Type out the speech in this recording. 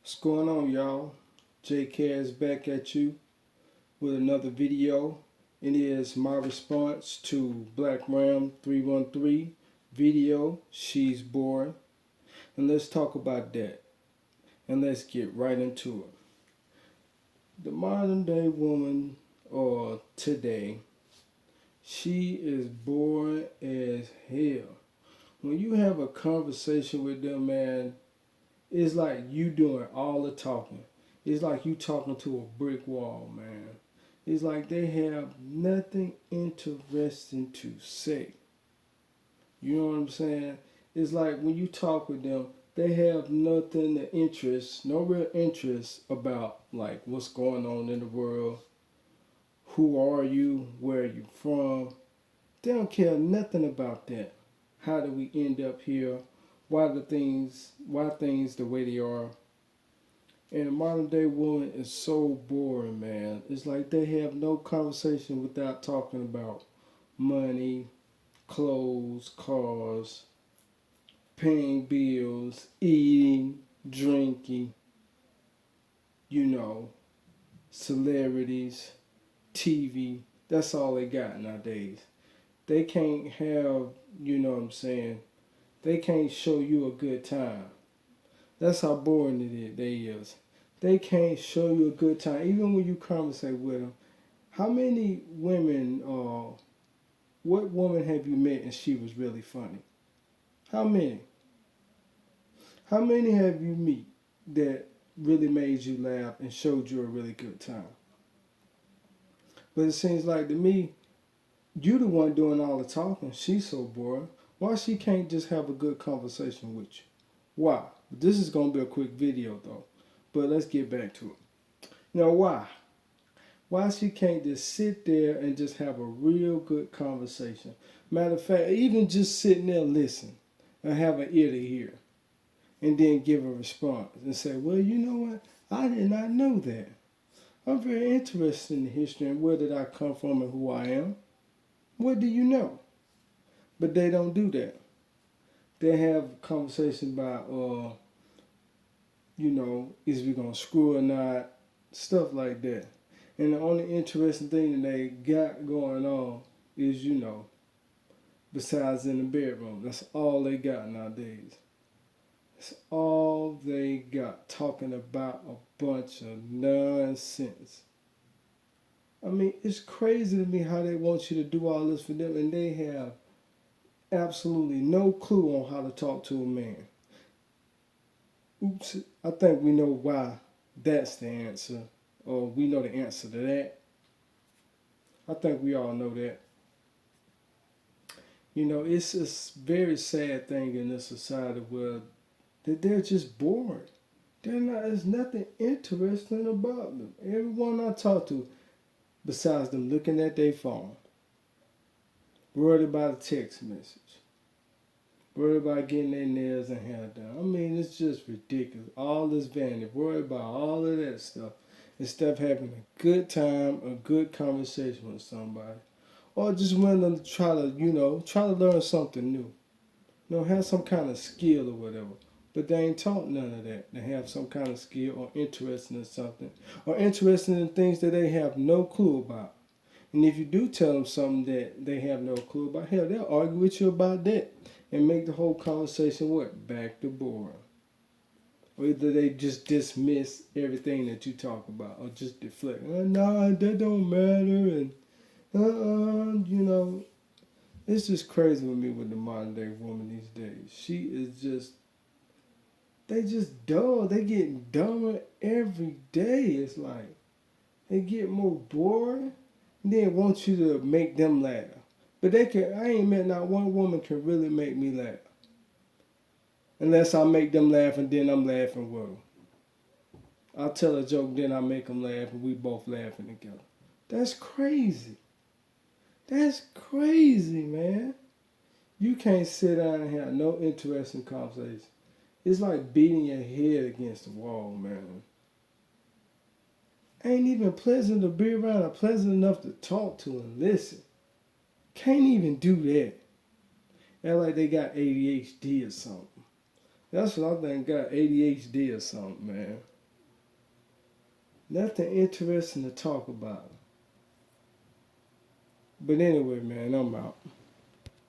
What's going on, y'all? JK is back at you with another video. It is my response to blackram 313 video, She's Bored. And let's talk about that. And let's get right into it. The modern day woman, or today, she is bored as hell. When you have a conversation with them, man, it's like you doing all the talking. It's like you talking to a brick wall, man. It's like they have nothing interesting to say. You know what I'm saying? It's like when you talk with them, they have nothing to interest, no real interest about like what's going on in the world. Who are you? Where are you from? They don't care nothing about that. How do we end up here? Why things the way they are? And a modern day woman is so boring, man. It's like they have no conversation without talking about money, clothes, cars, paying bills, eating, drinking, you know, celebrities, TV. That's all they got nowadays. They can't have, you know what I'm saying, they can't show you a good time. That's how boring they is. They can't show you a good time. Even when you conversate with them, how many women, what woman have you met and she was really funny? How many? How many have you meet that really made you laugh and showed you a really good time? But it seems like to me, you the one doing all the talking. She's so bored. Why she can't just have a good conversation with you? Why? This is gonna be a quick video though. But let's get back to it. Now why? Why she can't just sit there and just have a real good conversation? Matter of fact, even just sitting there listen and have an ear to hear and then give a response and say, well, you know what? I did not know that. I'm very interested in the history and where did I come from and who I am. What do you know? But they don't do that. They have conversations about, is we gonna screw or not, stuff like that. And the only interesting thing that they got going on is, besides in the bedroom. That's all they got nowadays. That's all they got, talking about a bunch of nonsense. I mean, it's crazy to me how they want you to do all this for them and they have absolutely no clue on how to talk to a man. Oops, I think we know why that's the answer, or we know the answer to that. I think we all know that. It's a very sad thing in this society where they're just bored. There's nothing interesting about them. Everyone I talk to, besides them looking at their phone, worried about a text message, worried about getting their nails and hair done. I mean, it's just ridiculous. All this vanity, worried about all of that stuff instead of having a good time, a good conversation with somebody. Or just willing to try to learn something new. Have some kind of skill or whatever. But they ain't taught none of that. They have some kind of skill or interested in something. Or interested in things that they have no clue about. And if you do tell them something that they have no clue about, hell, they'll argue with you about that. And make the whole conversation what? Back to boring. Or either they just dismiss everything that you talk about. Or just deflect. Nah, that don't matter. And, it's just crazy with me with the modern day woman these days. She is just, they just dull. They get dumber every day. It's like, they get more bored and then want you to make them laugh. But I ain't met not one woman can really make me laugh. Unless I make them laugh and then I'm laughing with them. I'll tell a joke, then I make them laugh and we both laughing together. That's crazy. That's crazy, man. You can't sit down and have no interesting conversation. It's like beating your head against the wall, man. Ain't even pleasant to be around or pleasant enough to talk to and listen. Can't even do that. Act like they got ADHD or something. That's what I think, got ADHD or something, man. Nothing interesting to talk about. But anyway, man, I'm out.